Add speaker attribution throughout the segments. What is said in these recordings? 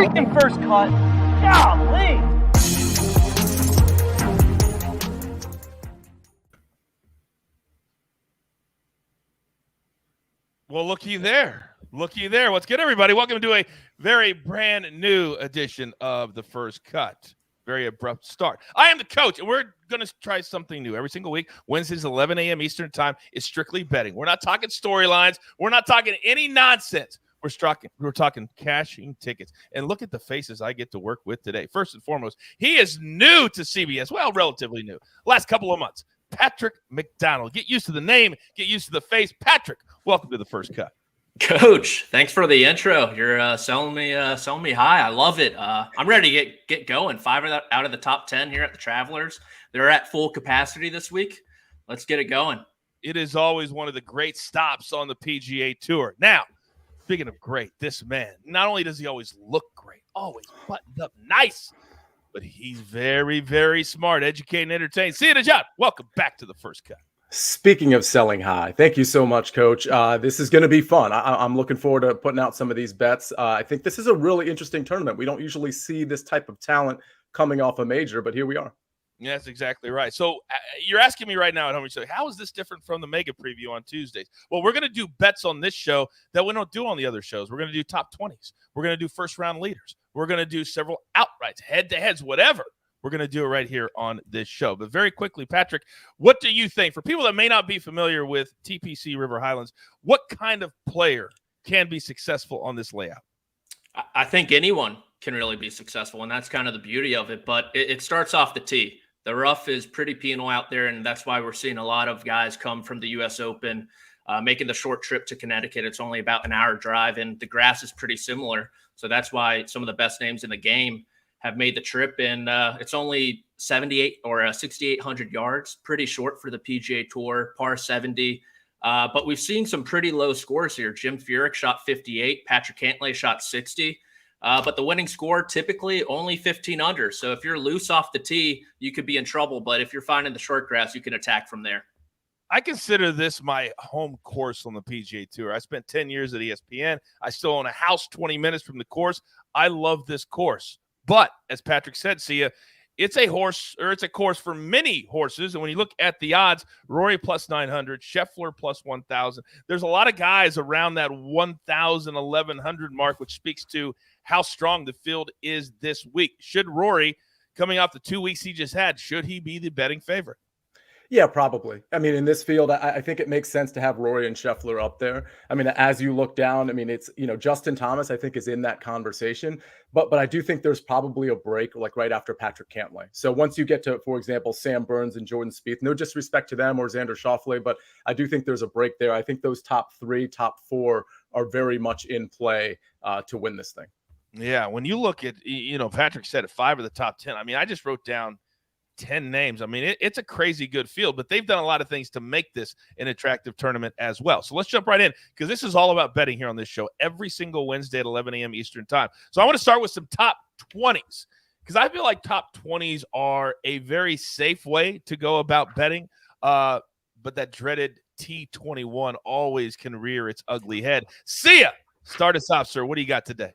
Speaker 1: freaking first cut. Golly.
Speaker 2: Well, looky there. Looky there. What's good, everybody? Welcome to a very brand new edition of The First Cut. Very abrupt start. I am the coach, and we're going to try something new every single week. Wednesdays, 11 a.m. Eastern time is strictly betting. We're not talking storylines. We're not talking any nonsense. We're talking cashing tickets. And look at the faces I get to work with today. First and foremost, he is new to CBS. Well, relatively new. Last couple of months. Patrick McDonald. Get used to the name. Get used to the face. Patrick, welcome to The First Cut.
Speaker 3: Coach, thanks for the intro. You're selling me high. I love it. I'm ready to get going. 5 out of the top 10 here at the Travelers. They're at full capacity this week. Let's get it going.
Speaker 2: It is always one of the great stops on the PGA Tour. Now, speaking of great, this man, not only does he always look great, always buttoned up nice, but he's very, very smart, educated, and entertained. See you, Nejad. Welcome back to The First Cut.
Speaker 4: Speaking of selling high, thank you so much, Coach. This is going to be fun. I'm looking forward to putting out some of these bets. I think this is a really interesting tournament. We don't usually see this type of talent coming off a major, but here we are.
Speaker 2: Yeah, that's exactly right. So you're asking me right now at home, how is this different from the mega preview on Tuesdays? Well, we're going to do bets on this show that we don't do on the other shows. We're going to do top 20s. We're going to do first-round leaders. We're going to do several outrights, head-to-heads, whatever. We're going to do it right here on this show. But very quickly, Patrick, what do you think? For people that may not be familiar with TPC River Highlands, what kind of player can be successful on this layout?
Speaker 3: I think anyone can really be successful, and that's kind of the beauty of it. But it starts off the tee. The rough is pretty penal out there, and that's why we're seeing a lot of guys come from the U.S. Open, making the short trip to Connecticut. It's only about an hour drive, and the grass is pretty similar. So that's why some of the best names in the game have made the trip, and it's only 78 or 6,800 yards, pretty short for the PGA Tour, par 70. But we've seen some pretty low scores here. Jim Furyk shot 58, Patrick Cantley shot 60. But the winning score typically only 15 under. So if you're loose off the tee, you could be in trouble. But if you're finding the short grass, you can attack from there.
Speaker 2: I consider this my home course on the PGA Tour. I spent 10 years at ESPN. I still own a house 20 minutes from the course. I love this course. But as Patrick said, it's a course for many horses. And when you look at the odds, Rory plus 900, Scheffler plus 1,000. There's a lot of guys around that 1,000, 1,100 mark, which speaks to how strong the field is this week. Should Rory, coming off the 2 weeks he just had, should he be the betting favorite?
Speaker 4: Yeah, probably. I mean, in this field, I think it makes sense to have Rory and Scheffler up there. I mean, as you look down, I mean, it's, Justin Thomas, I think, is in that conversation. But I do think there's probably a break like right after Patrick Cantley. So once you get to, for example, Sam Burns and Jordan Spieth, no disrespect to them or Xander Schauffele, but I do think there's a break there. I think those top 3, top 4 are very much in play to win this thing.
Speaker 2: Yeah, when you look at, Patrick said 5 of the top 10. I mean, I just wrote down 10 names. I mean, it's a crazy good field, but they've done a lot of things to make this an attractive tournament as well. So let's jump right in, because this is all about betting here on this show every single Wednesday at 11 a.m. Eastern time. So I want to start with some top 20s, because I feel like top 20s are a very safe way to go about betting. But that dreaded T21 always can rear its ugly head. See ya. Start us off, sir. What do you got today?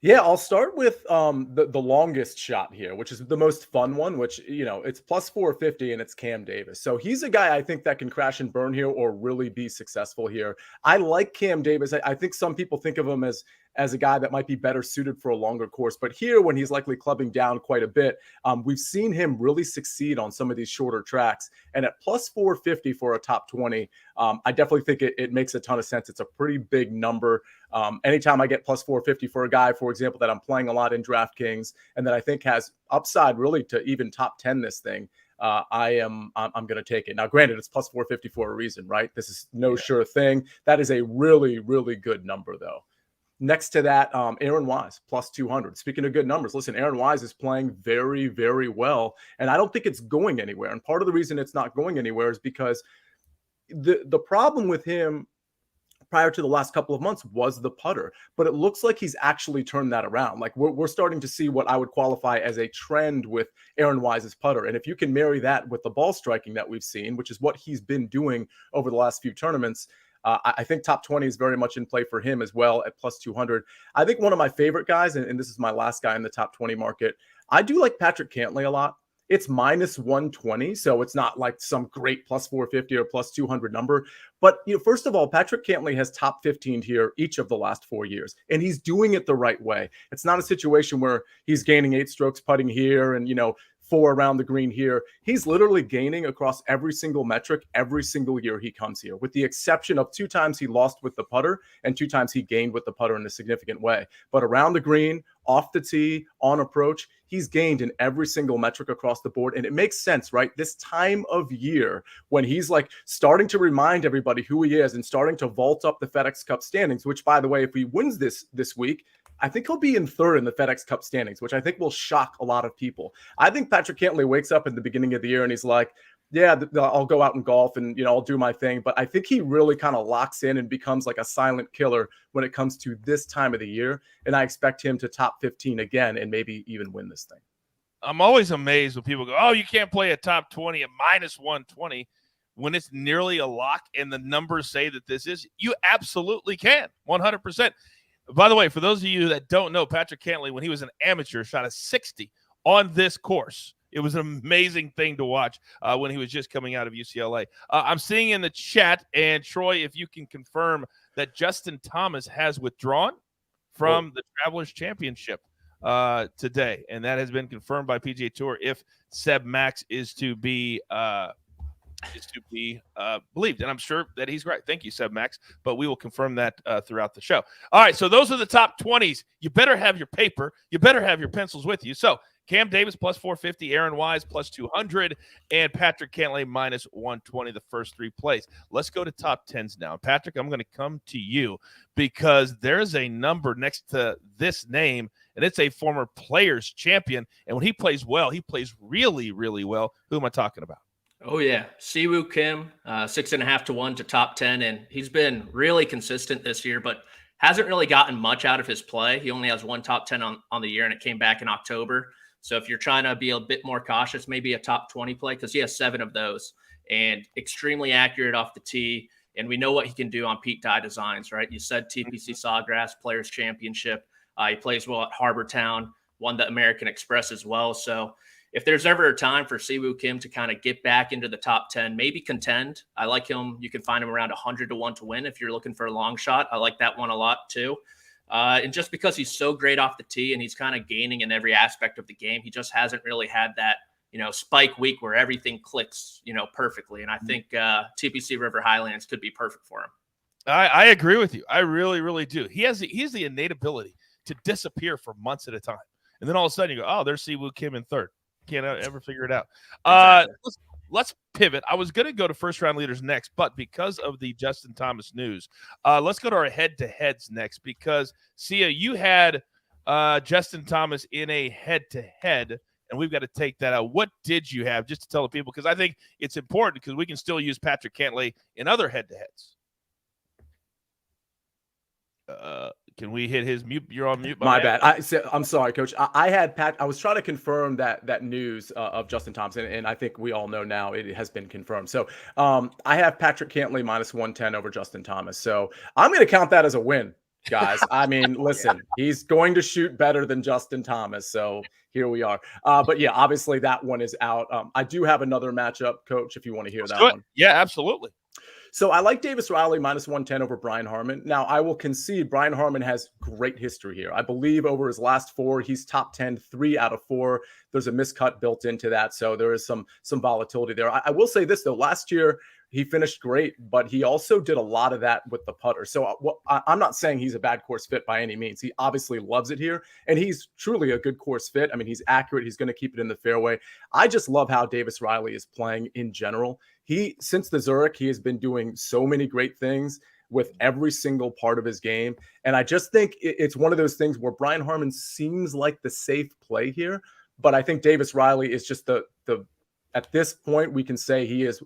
Speaker 4: Yeah, I'll start with the longest shot here, which is the most fun one, which, it's plus 450 and it's Cam Davis. So he's a guy I think that can crash and burn here or really be successful here. I like Cam Davis. I think some people think of him as a guy that might be better suited for a longer course. But here, when he's likely clubbing down quite a bit, we've seen him really succeed on some of these shorter tracks. And at plus 450 for a top 20, I definitely think it makes a ton of sense. It's a pretty big number. Anytime I get plus 450 for a guy, for example, that I'm playing a lot in DraftKings and that I think has upside really to even top 10 this thing, I'm going to take it. Now, granted, it's plus 450 for a reason, right? This is no sure thing. That is a really, really good number, though. Next to that, Aaron Wise, plus 200. Speaking of good numbers, listen, Aaron Wise is playing very, very well, and I don't think it's going anywhere. And part of the reason it's not going anywhere is because the problem with him prior to the last couple of months was the putter, but it looks like he's actually turned that around. Like we're starting to see what I would qualify as a trend with Aaron Wise's putter. And if you can marry that with the ball striking that we've seen, which is what he's been doing over the last few tournaments, I think top 20 is very much in play for him as well at plus 200. I think one of my favorite guys, and this is my last guy in the top 20 market, I do like Patrick Cantley a lot. It's minus 120, so it's not like some great plus 450 or plus 200 number. But first of all, Patrick Cantley has top 15 here each of the last 4 years, and he's doing it the right way. It's not a situation where he's gaining 8 strokes putting here and 4 around the green here. He's literally gaining across every single metric every single year he comes here, with the exception of 2 times he lost with the putter and 2 times he gained with the putter in a significant way. But around the green, off the tee, on approach, he's gained in every single metric across the board. And it makes sense, right? This time of year when he's like starting to remind everybody who he is and starting to vault up the FedEx Cup standings, which, by the way, if he wins this week, I think he'll be in 3rd in the FedEx Cup standings, which I think will shock a lot of people. I think Patrick Cantley wakes up at the beginning of the year and he's like, yeah, I'll go out and golf and, I'll do my thing. But I think he really kind of locks in and becomes like a silent killer when it comes to this time of the year. And I expect him to top 15 again and maybe even win this thing.
Speaker 2: I'm always amazed when people go, oh, you can't play a top 20 at minus 120 when it's nearly a lock and the numbers say that this is. You absolutely can, 100%. By the way, for those of you that don't know, Patrick Cantley, when he was an amateur, shot a 60 on this course. It was an amazing thing to watch when he was just coming out of UCLA. I'm seeing in the chat, and Troy, if you can confirm that Justin Thomas has withdrawn from the Travelers Championship today, and that has been confirmed by PGA Tour if Seb Max is to be believed, and I'm sure that he's right. Thank you, Seb Max, but we will confirm that throughout the show. All right, so those are the top 20s. You better have your paper. You better have your pencils with you. So Cam Davis plus 450, Aaron Wise plus 200, and Patrick Cantley minus 120, the first 3 plays. Let's go to top 10s now. Patrick, I'm going to come to you because there's a number next to this name, and it's a former Players champion, and when he plays well, he plays really, really well. Who am I talking about?
Speaker 3: Oh, yeah. Siwoo Kim, 6.5 to 1 to top 10. And he's been really consistent this year, but hasn't really gotten much out of his play. He only has 1 top 10 on the year, and it came back in October. So if you're trying to be a bit more cautious, maybe a top 20 play, because he has 7 of those and extremely accurate off the tee. And we know what he can do on Pete Dye designs, right? You said TPC Sawgrass, Players Championship. He plays well at Harbor Town, won the American Express as well. So if there's ever a time for Siwoo Kim to kind of get back into the top 10, maybe contend, I like him. You can find him around 100 to 1 to win if you're looking for a long shot. I like that one a lot too. And just because he's so great off the tee and he's kind of gaining in every aspect of the game, he just hasn't really had that, spike week where everything clicks, perfectly. And I think TPC River Highlands could be perfect for him.
Speaker 2: I agree with you. I really, really do. He has the innate ability to disappear for months at a time. And then all of a sudden you go, oh, there's Siwoo Kim in 3rd. Can't ever figure it out.
Speaker 3: Exactly.
Speaker 2: Let's pivot. I was going to go to first round leaders next, but because of the Justin Thomas news, let's go to our head-to-heads next because, Sia, you had Justin Thomas in a head-to-head, and we've got to take that out. What did you have, just to tell the people? Because I think it's important because we can still use Patrick Cantley in other head-to-heads. Can we hit his mute? You're on mute.
Speaker 4: My bad. I'm sorry, Coach. I had Pat. I was trying to confirm that news of Justin Thompson, and I think we all know now it has been confirmed. So I have Patrick Cantley minus 110 over Justin Thomas. So I'm going to count that as a win, guys. I mean, listen, he's going to shoot better than Justin Thomas. So here we are. But yeah, obviously that one is out. I do have another matchup, Coach, if you want to hear that one.
Speaker 2: Yeah, absolutely.
Speaker 4: So I like Davis Riley minus 110 over Brian Harman. Now, I will concede Brian Harman has great history here. I believe over his last 4, he's top 10, 3 out of 4. There's a miscut built into that. So there is some volatility there. I will say this, though. Last year, he finished great, but he also did a lot of that with the putter. So I'm not saying he's a bad course fit by any means. He obviously loves it here, and he's truly a good course fit. I mean, he's accurate. He's going to keep it in the fairway. I just love how Davis Riley is playing in general. Since the Zurich, he has been doing so many great things with every single part of his game. And I just think it's one of those things where Brian Harman seems like the safe play here. But I think Davis Riley is just the at this point, we can say he is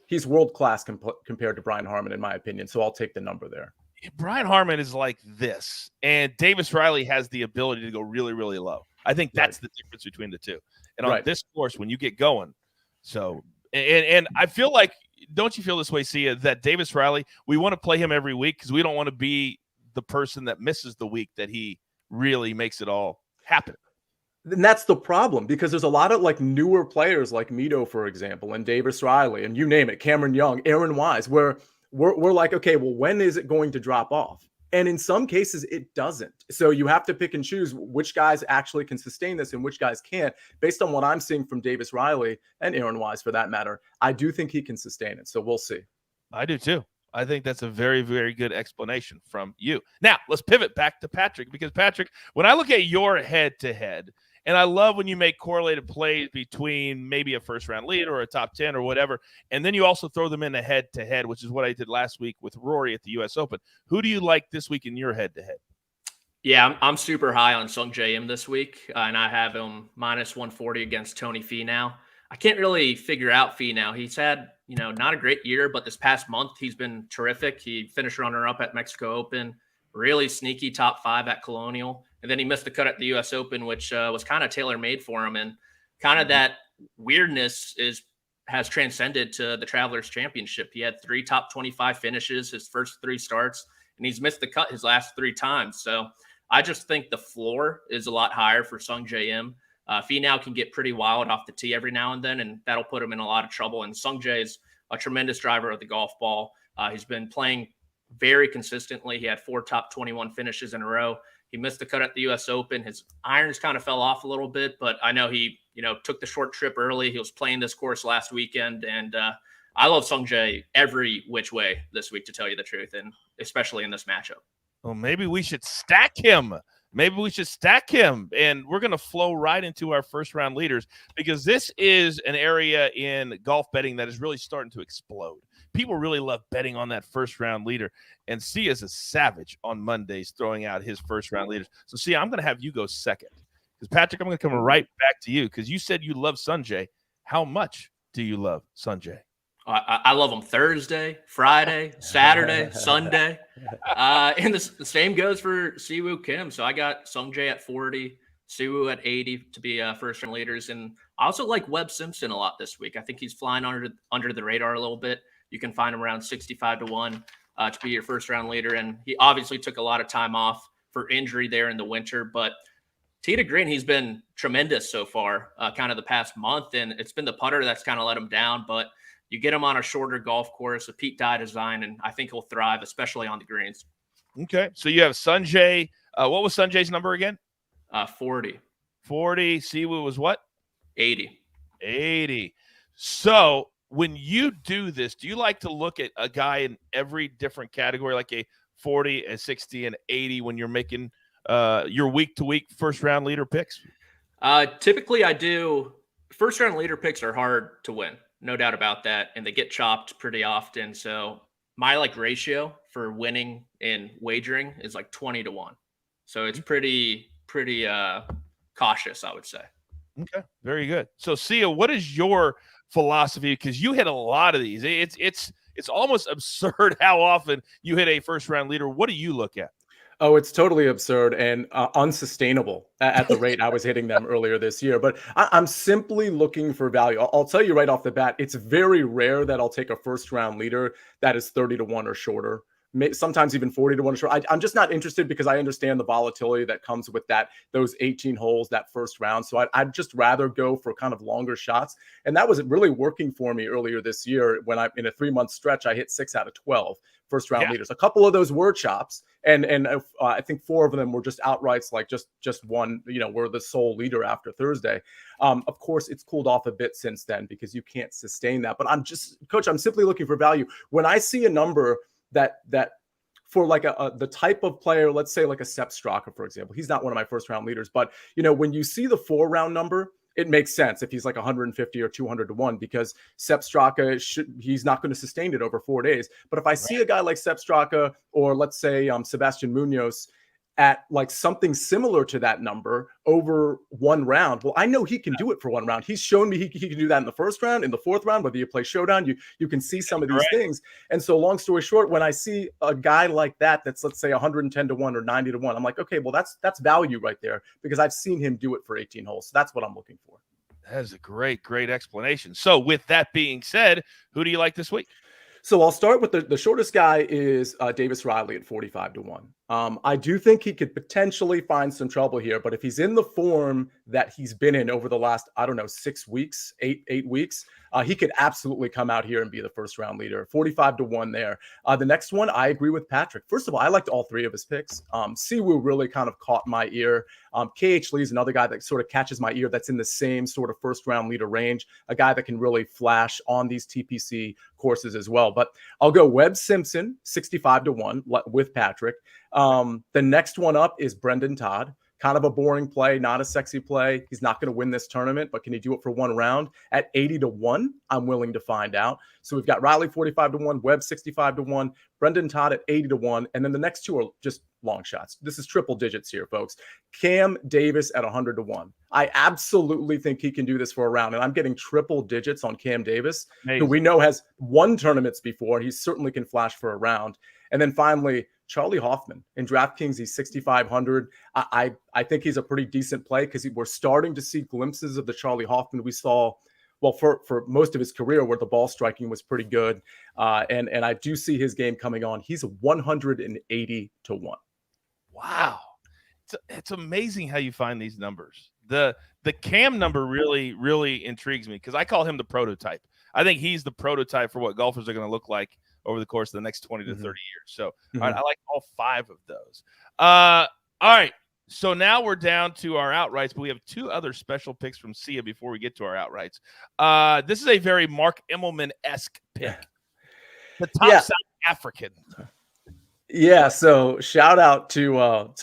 Speaker 4: he's world-class compared to Brian Harman, in my opinion. So I'll take the number there.
Speaker 2: Brian Harman is like this, and Davis Riley has the ability to go really, really low. I think that's the difference between the two. And on this course, when you get going, and I feel like don't you feel this way, Sia, that Davis Riley, we want to play him every week because we don't want to be the person that misses the week that he really makes it all happen.
Speaker 4: And that's the problem, because there's a lot of like newer players like Mito, for example, and Davis Riley, and you name it, Cameron Young, Aaron Wise, where we're like, okay, well, when is it going to drop off? And in some cases, it doesn't. So you have to pick and choose which guys actually can sustain this and which guys can't. Based on what I'm seeing from Davis Riley and Aaron Wise, for that matter, I do think he can sustain it. So we'll see.
Speaker 2: I do too. I think that's a very, very good explanation from you. Now, let's pivot back to Patrick, because Patrick, when I look at your head-to-head, and I love when you make correlated plays between maybe a first-round lead or a top 10 or whatever, and then you also throw them in a head-to-head, which is what I did last week with Rory at the U.S. Open. Who do you like this week in your head-to-head?
Speaker 3: Yeah, I'm super high on Sung Jae Im this week, and I have him minus 140 against Tony Finau. I can't really figure out Finau. He's had, not a great year, but this past month he's been terrific. He finished runner-up at Mexico Open, really sneaky top 5 at Colonial. And then he missed the cut at the U.S. Open, which was kind of tailor-made for him. And kind of that weirdness has transcended to the Travelers Championship. He had 3 top 25 finishes his first 3 starts, and he's missed the cut his last 3 times. So I just think the floor is a lot higher for Sung Jae Im. Finau can get pretty wild off the tee every now and then, and that'll put him in a lot of trouble. And Sung Jae is a tremendous driver of the golf ball. He's been playing very consistently. He had 4 top 21 finishes in a row. He missed the cut at the U.S. Open. His irons kind of fell off a little bit, but I know he, took the short trip early. He was playing this course last weekend, and I love Sung Jae every which way this week, to tell you the truth, and especially in this matchup.
Speaker 2: Well, maybe we should stack him. And we're going to flow right into our first-round leaders, because this is an area in golf betting that is really starting to explode. People really love betting on that first-round leader. And Sia's a savage on Mondays throwing out his first-round leaders. So, Sia, I'm going to have you go second. Because, Patrick, I'm going to come right back to you, because you said you love Sung Jae. How much do you love Sung Jae?
Speaker 3: I love him Thursday, Friday, Saturday, Sunday. And the same goes for Siwoo Kim. So I got Sung Jae at 40, Siwoo at 80 to be first-round leaders. And I also like Webb Simpson a lot this week. I think he's flying under the radar a little bit. You can find him around 65 to 1 to be your first-round leader. And he obviously took a lot of time off for injury there in the winter. But tee to green, he's been tremendous so far, kind of the past month. And it's been the putter that's kind of let him down. But you get him on a shorter golf course, a Pete Dye design, and I think he'll thrive, especially on the greens.
Speaker 2: Okay. So you have Sung Jae. What was Sung Jae's number again?
Speaker 3: 40.
Speaker 2: 40. Siwoo was what?
Speaker 3: 80.
Speaker 2: 80. So when you do this, do you like to look at a guy in every different category, like a 40, a 60, and 80 when you're making your week-to-week first-round leader picks?
Speaker 3: Typically, I do. First-round leader picks are hard to win. No doubt about that. And they get chopped pretty often. So my ratio for winning in wagering is 20 to 1. So it's pretty cautious, I would say.
Speaker 2: Okay. Very good. So Sia, what is your philosophy? Because you hit a lot of these. It's almost absurd how often you hit a first round leader. What do you look at?
Speaker 4: Oh, it's totally absurd and unsustainable at the rate I was hitting them earlier this year. But I'm simply looking for value. I'll tell you right off the bat, it's very rare that I'll take a first-round leader that is 30 to 1 or shorter. Sometimes even 40 to 1 or shorter. I'm just not interested, because I understand the volatility that comes with those 18 holes, that first round. So I'd just rather go for kind of longer shots. And that was really working for me earlier this year when in a 3-month stretch, I hit 6 out of 12 first-round leaders. A couple of those were chops. And I think 4 of them were just outrights, just one, were the sole leader after Thursday. Of course, it's cooled off a bit since then, because you can't sustain that. But Coach, I'm simply looking for value. When I see a number that for the type of player, let's say like a Sepp Straka, for example, he's not one of my first round leaders, but when you see the 4-round number, it makes sense if he's 150 or 200 to 1, because Sepp Straka he's not going to sustain it over 4 days. But if I see a guy like Sepp Straka, or let's say Sebastian Munoz, at something similar to that number over 1 round, well, I know he can do it for 1 round. He's shown me he can do that in the first round, in the 4th round, whether you play showdown, you can see some of these things. And so long story short, when I see a guy like that's, let's say 110 to 1 or 90 to 1, I'm like, okay, well, that's value right there, because I've seen him do it for 18 holes. So that's what I'm looking for.
Speaker 2: That is a great explanation. So with that being said, who do you like this week?
Speaker 4: So I'll start with the shortest guy is Davis Riley at 45-1. I do think he could potentially find some trouble here, but if he's in the form that he's been in over the last, 6 weeks, eight weeks, he could absolutely come out here and be the first round leader. 45-1 there. The next one, I agree with Patrick. First of all, I liked all three of his picks. Siwoo really kind of caught my ear. KH Lee is another guy that sort of catches my ear that's in the same sort of first round leader range, a guy that can really flash on these TPC courses as well. But I'll go Webb Simpson, 65-1 with Patrick. The next one up is Brendan Todd. Kind of a boring play, not a sexy play. He's not going to win this tournament, but can he do it for one round? At 80-1, I'm willing to find out. So we've got Riley 45-1, Webb 65-1, Brendan Todd at 80-1, and then the next two are just long shots. This is triple digits here, folks. Cam Davis at 100-1. I absolutely think he can do this for a round, and I'm getting triple digits on Cam Davis, who we know has won tournaments before. He certainly can flash for a round. And then finally, Charlie Hoffman in DraftKings, he's 6,500. I think he's a pretty decent play because we're starting to see glimpses of the Charlie Hoffman we saw, well, for most of his career where the ball striking was pretty good. And I do see his game coming on. He's 180-1.
Speaker 2: Wow. It's amazing how you find these numbers. The Cam number really intrigues me because I call him the prototype. I think he's the prototype for what golfers are going to look like over the course of the next 20 to 30 years. So I like all five of those. All right. So now we're down to our outrights, but we have two other special picks from Sia before we get to our outrights. This is a very Mark Immelman-esque pick. The top South African.
Speaker 4: Yeah, so shout out to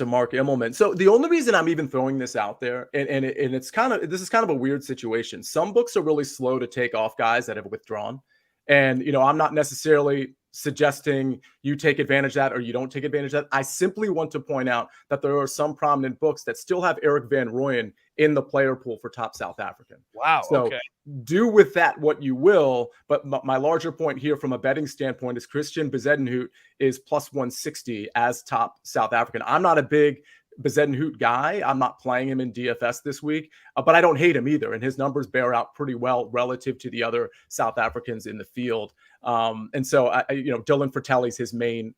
Speaker 4: Mark Immelman. So the only reason I'm even throwing this out there, and it's this is kind of a weird situation. Some books are really slow to take off guys that have withdrawn. And, I'm not necessarily suggesting you take advantage of that or you don't take advantage of that. I simply want to point out that there are some prominent books that still have Eric Van Rooyen in the player pool for top South African.
Speaker 2: Wow.
Speaker 4: So
Speaker 2: okay.
Speaker 4: Do with that what you will. But my larger point here from a betting standpoint is Christian Bezuidenhout is plus 160 as top South African. I'm not a big Bezuidenhout guy. I'm not playing him in DFS this week, but I don't hate him either. And his numbers bear out pretty well relative to the other South Africans in the field. And so, Dylan Fratelli's his main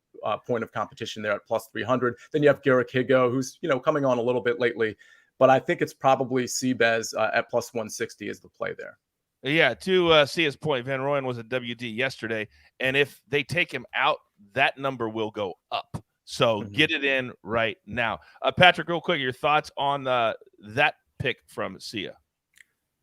Speaker 4: point of competition there at plus 300. Then you have Garrick Higo, who's, coming on a little bit lately, but I think it's probably Seabez at plus 160 is the play there.
Speaker 2: Yeah, to see his point, Van Rooyen was at WD yesterday, and if they take him out, that number will go up. So get it in right now. Patrick, real quick, your thoughts on that pick from Sia?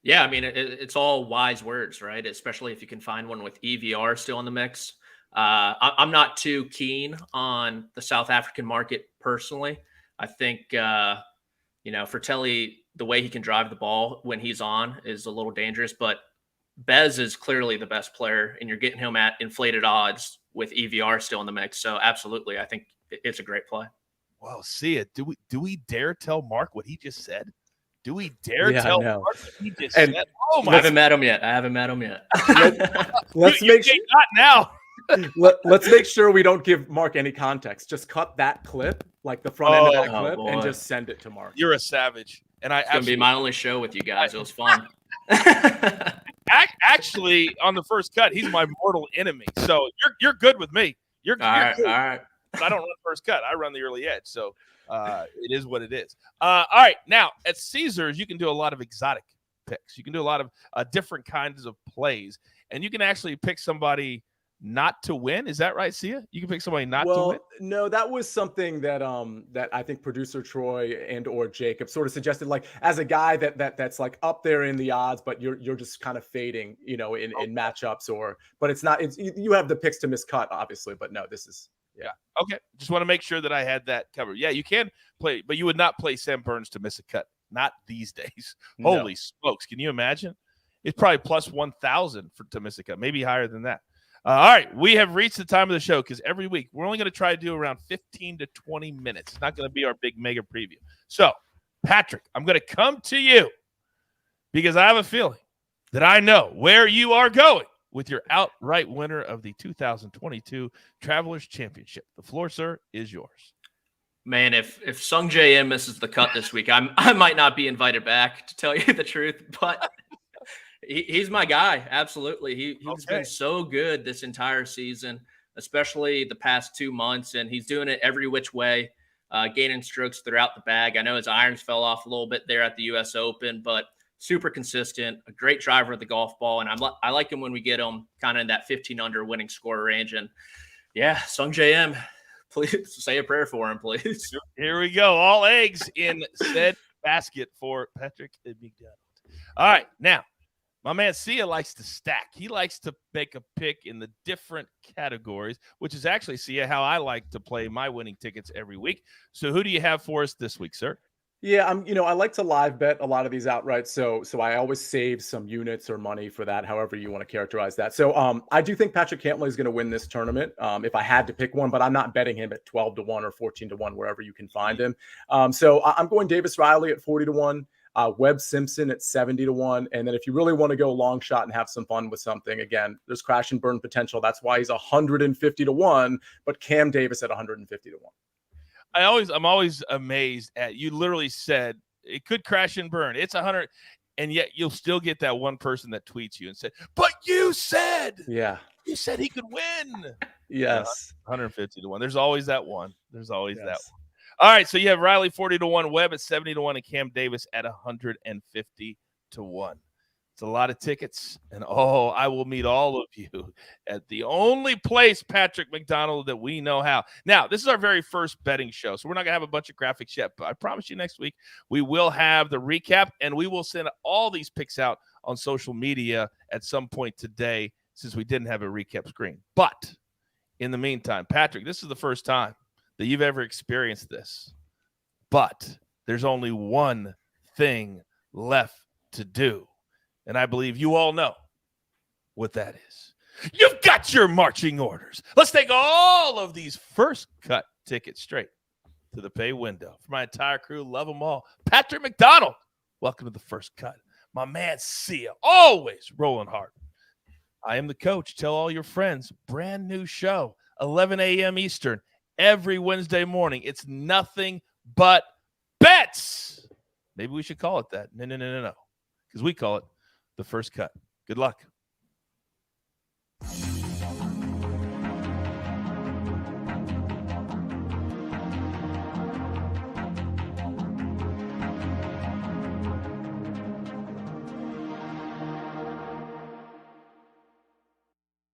Speaker 3: Yeah, I mean, it's all wise words, right? Especially if you can find one with EVR still in the mix. I'm not too keen on the South African market personally. I think, Fratelli, the way he can drive the ball when he's on is a little dangerous, but Bez is clearly the best player, and you're getting him at inflated odds with EVR still in the mix. So absolutely, I think it's a great play.
Speaker 2: Well, Sia, do we dare tell Mark what he just said? Do we dare tell Mark what he just said? Oh my!
Speaker 3: I haven't met him yet.
Speaker 4: Let's make sure
Speaker 2: not now.
Speaker 4: Let's make sure we don't give Mark any context. Just cut that clip, like the front end of that clip, and just send it to Mark.
Speaker 2: You're a savage, and
Speaker 3: it's gonna be my only show with you guys. It was fun.
Speaker 2: Actually, on the first cut, he's my mortal enemy. So you're good with me. You're
Speaker 3: all right.
Speaker 2: I don't run first cut. I run the early edge. So it is what it is. All right. Now, at Caesars, you can do a lot of exotic picks. You can do a lot of different kinds of plays. And you can actually pick somebody not to win. Is that right, Sia? You can pick somebody not to win?
Speaker 4: No, that was something that that I think producer Troy and or Jacob sort of suggested, like as a guy that's like up there in the odds, but you're just kind of fading, in matchups but it's not, you have the picks to miscut, obviously, but no, this is.
Speaker 2: Yeah. Okay. Just want to make sure that I had that covered. Yeah, you can play, but you would not play Sam Burns to miss a cut. Not these days. No. Holy smokes. Can you imagine? It's probably plus 1,000 to miss a cut, maybe higher than that. All right. We have reached the time of the show because every week we're only going to try to do around 15 to 20 minutes. It's not going to be our big mega preview. So, Patrick, I'm going to come to you because I have a feeling that I know where you are going with your outright winner of the 2022 Travelers Championship. The floor, sir, is yours.
Speaker 3: Man, if Sung J M misses the cut this week, I might not be invited back, to tell you the truth. But He's my guy. Absolutely. He's
Speaker 2: Okay.
Speaker 3: been so good this entire season, especially the past 2 months, and he's doing it every which way, gaining strokes throughout the bag. I know his irons fell off a little bit there at the U.S. Open, but super consistent, a great driver of the golf ball, and I like him when we get him kind of in that 15 under winning score range. And yeah, Sung JM, please say a prayer for him, please.
Speaker 2: Here we go. All eggs in said basket for Patrick McDonald. All right, now my man Sia likes to stack. He likes to make a pick in the different categories, which is actually, Sia, how I like to play my winning tickets every week. So who do you have for us this week, sir?
Speaker 4: Yeah, I like to live bet a lot of these outright. So I always save some units or money for that, however you want to characterize that. So I do think Patrick Cantley is going to win this tournament. If I had to pick one, but I'm not betting him at 12-1 or 14-1, wherever you can find him. So I'm going Davis Riley at 40-1. Webb Simpson at 70-1. And then if you really want to go long shot and have some fun with something, again, there's crash and burn potential. That's why he's 150-1, but Cam Davis at 150-1.
Speaker 2: I'm always amazed at, you literally said it could crash and burn. It's 100, and yet you'll still get that one person that tweets you and said, but you said he could win.
Speaker 4: Yes.
Speaker 2: 150-1. There's always that one. There's always that one. All right, so you have Riley 40-1, Webb at 70-1, and Cam Davis at 150-1. It's a lot of tickets, and I will meet all of you at the only place, Patrick McDonald, that we know how. Now, this is our very first betting show, so we're not going to have a bunch of graphics yet, but I promise you next week we will have the recap, and we will send all these picks out on social media at some point today, since we didn't have a recap screen. But in the meantime, Patrick, this is the first time that you've ever experienced this, but there's only one thing left to do. And I believe you all know what that is. You've got your marching orders. Let's take all of these first cut tickets straight to the pay window. For my entire crew, love them all. Patrick McDonald, welcome to the first cut. My man Sia, always rolling hard. I am the coach. Tell all your friends. Brand new show, 11 a.m. Eastern, every Wednesday morning. It's nothing but bets. Maybe we should call it that. No. Because we call it the first cut. Good luck.